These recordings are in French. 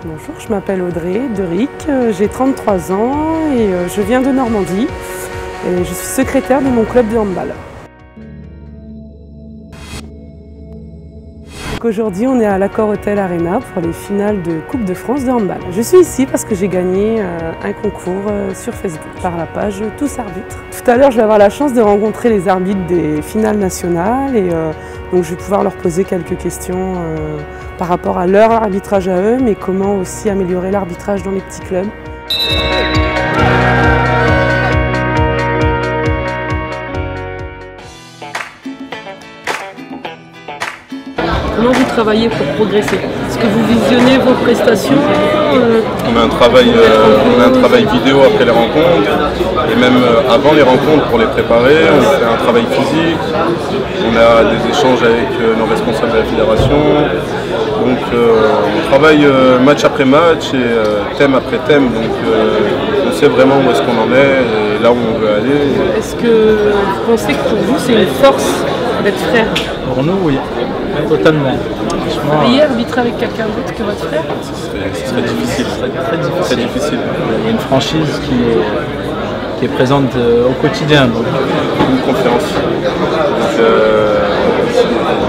Bonjour, je m'appelle Audrey Deric, j'ai 33 ans et je viens de Normandie et je suis secrétaire de mon club de handball. Aujourd'hui, on est à l'Accor Hotel Arena pour les finales de Coupe de France de handball. Je suis ici parce que j'ai gagné un concours sur Facebook par la page Tous Arbitres. Tout à l'heure, je vais avoir la chance de rencontrer les arbitres des finales nationales et donc je vais pouvoir leur poser quelques questions par rapport à leur arbitrage à eux, mais comment aussi améliorer l'arbitrage dans les petits clubs. Comment vous travaillez pour progresser? Est-ce que vous visionnez vos prestations? On a un travail vidéo après les rencontres et même avant les rencontres pour les préparer. On fait un travail physique, on a des échanges avec nos responsables de la fédération. Donc on travaille match après match et thème après thème. Donc on sait vraiment où est-ce qu'on en est et là où on veut aller. Est-ce que vous pensez que pour vous c'est une force d'être frère? Pour nous, oui. Totalement. Vous pourriez arbitrer avec quelqu'un d'autre que votre frère? Ce serait difficile. Très difficile. Il y a une franchise qui est présente au quotidien. Donc. Une confiance.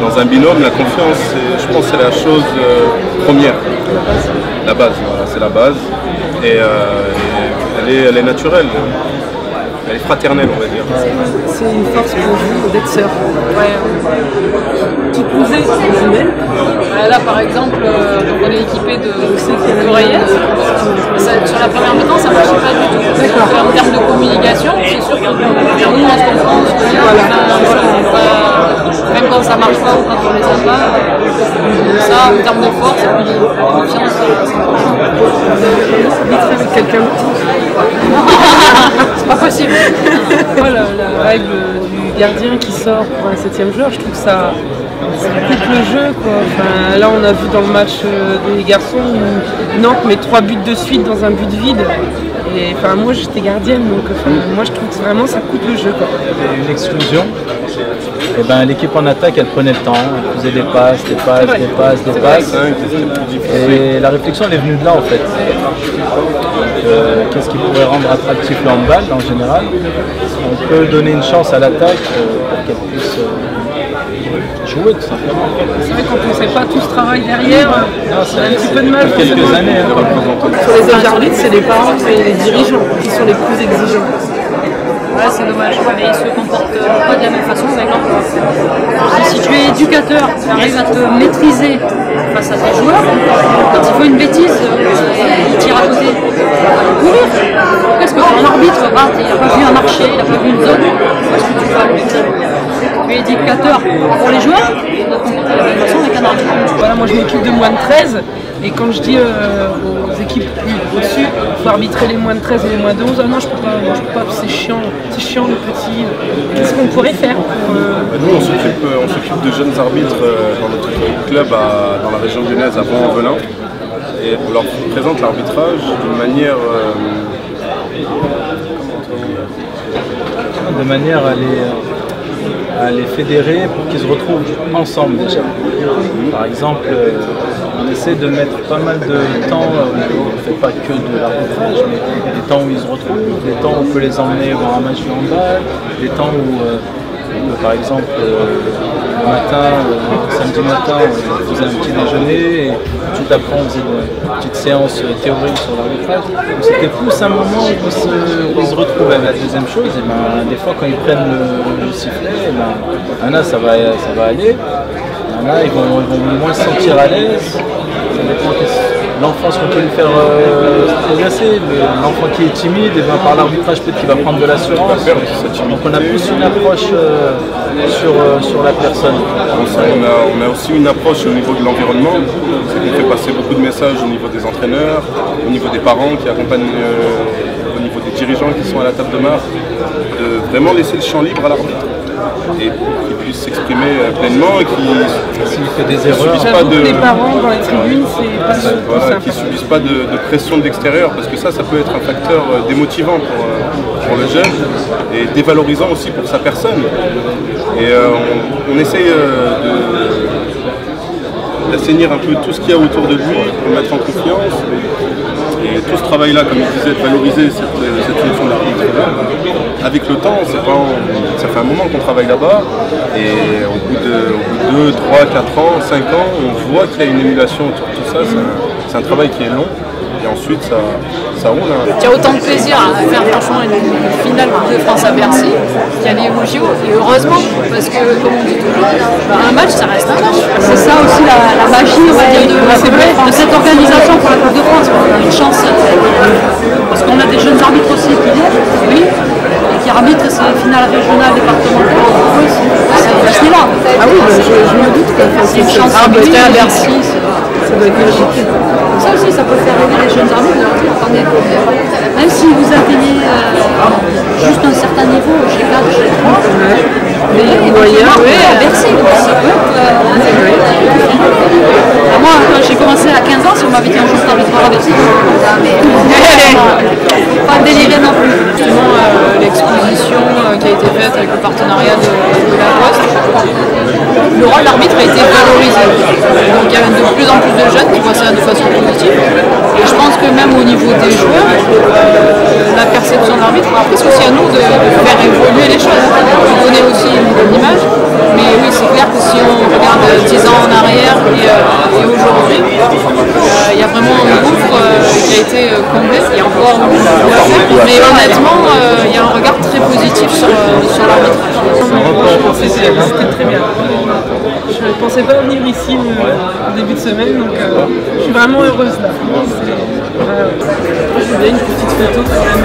Dans un binôme, la confiance, je pense que c'est la chose première. La base, voilà, c'est la base. Et elle est naturelle. Elle est fraternelle, on va dire. C'est une force pour vous d'être sœur. Qui plus est, jumelle. Là, par exemple, on est équipé d'oreillettes. Sur la première mi-temps, ça ne marchait pas du tout. En termes de communication, c'est sûr que nous, on se comprend, même quand ça ne marche pas ou quand on les a pas. Ça, en termes de force et puis de confiance, c'est Arbitrer avec quelqu'un d'autre. c'est pas possible. Voilà, la règle du gardien qui sort pour un 7e joueur, je trouve que ça coupe le jeu, quoi. Enfin, là, on a vu dans le match des garçons où Nantes met 3 buts de suite dans un but vide. Et enfin, moi, j'étais gardienne, donc moi, je trouve que vraiment ça coupe le jeu, quoi. Il y a une exclusion. Et ben, l'équipe en attaque, elle prenait le temps, elle faisait des passes. Et la réflexion, elle est venue de là, en fait. Qu'est-ce qui pourrait rendre attractif le handball en général? On peut donner une chance à l'attaque pour qu'elle puisse jouer tout simplement. C'est vrai quand on ne sait pas tout ce travail derrière, c'est un petit peu de mal. Quelques années. Sur les arbitres, c'est les parents et les dirigeants qui sont les plus exigeants. Ouais, c'est dommage, mais ils se comportent pas de la même façon avec l'enfant. Si tu es éducateur, tu arrives à te maîtriser face à tes joueurs, quand il faut une bêtise, il tire à côté. Courir. Est-ce que ton arbitre, il n'a pas vu un marché, il n'a pas vu une zone, est-ce que tu vas tu es éducateur pour les joueurs, il doit comporter de la même façon avec un arbitre. Voilà, moi je m'occupe de moins de 13 et quand je dis aux équipes plus au-dessus, il faut arbitrer les moins de 13 et les moins de 11, ah non je peux pas, c'est chiant le petit. Qu'est-ce qu'on pourrait faire pour, Nous on s'occupe de jeunes arbitres dans notre club dans la région lyonnaise à Vaux-en-Velin et on leur présente l'arbitrage d'une manière à les fédérer pour qu'ils se retrouvent ensemble déjà. Par exemple, on essaie de mettre pas mal de temps, on ne fait pas que de l'arbitrage, mais des temps où ils se retrouvent, des temps où on peut les emmener voir un match de handball, des temps où, par exemple, le matin, samedi matin, on faisait un petit déjeuner et tout après on faisait une petite séance théorique sur l'arbitrage. C'était plus un moment où ils se retrouvaient. La deuxième chose, et ben, des fois quand ils prennent le sifflet, et ben, là ça va aller, là ils vont moins se sentir à l'aise. Ça dépend l'enfant, ce qu'on peut lui faire progresser. L'enfant qui est timide, et ben, par l'arbitrage peut-être qu'il va prendre de l'assurance. Donc on a plus une approche sur la personne. On a aussi une approche au niveau de l'environnement, c'est qu'on fait passer beaucoup de messages au niveau des entraîneurs, au niveau des parents qui accompagnent, au niveau des dirigeants qui sont à la table de marque, de vraiment laisser le champ libre à l'arbitre et qu'il puisse s'exprimer pleinement et s'il fait des erreurs. Les parents dans les tribunes, c'est pas voilà, qui ne subissent pas de pression de l'extérieur, parce que ça peut être un facteur démotivant pour le jeune et dévalorisant aussi pour sa personne. Et on essaye d'assainir un peu tout ce qu'il y a autour de lui, de le mettre en confiance. Et tout ce travail-là, comme il disait, de valoriser cette fonction d'arbitre, avec le temps, ça fait un moment qu'on travaille là-bas, et au bout de 2, 3, 4 ans, 5 ans, on voit qu'il y a une émulation autour de tout ça. C'est un travail qui est long. Et ensuite, ça roule. Il y a autant de plaisir à faire franchement une finale de France à Bercy qu'à aller au JO. Et heureusement, parce que comme on dit toujours, un match, ça reste un match. C'est ça aussi la magie, on va dire, de cette organisation pour la Coupe de France. On a une chance, parce qu'on a des jeunes arbitres aussi qui viennent, oui, et qui arbitrent ces finales régionales, départementales. C'est là. Ah oui, je me doute que c'est une chance d'arbitrer à Bercy. Ça doit être magique. Ça aussi, ça peut faire rêver les jeunes arbitres. Attendez, même si vous atteignez juste un certain niveau, G4, G3, mais à Bercy, ça peut être. Moi, quand j'ai commencé à 15 ans, si on m'avait dit un jour d'arbitrage à Bercy, pas délirer non plus. Justement, l'exposition qui a été faite avec le partenariat de la Poste, le rôle de l'arbitre a été valorisé. Donc il y a de plus en plus de jeunes qui voient ça de façon positive. Et je pense que même au niveau des joueurs, la perception de l'arbitre, après c'est aussi à nous de faire évoluer les choses, de donner aussi une bonne image. Mais oui, c'est clair que si on regarde 10 ans en arrière et aujourd'hui, il y a vraiment un gouffre qui a été comblé. Il y a encore beaucoup à faire. Mais honnêtement, il y a un regard très positif sur l'arbitrage. C'était très bien. Je ne pensais pas venir ici au début de semaine, donc je suis vraiment heureuse là. Je voulais une petite photo quand même.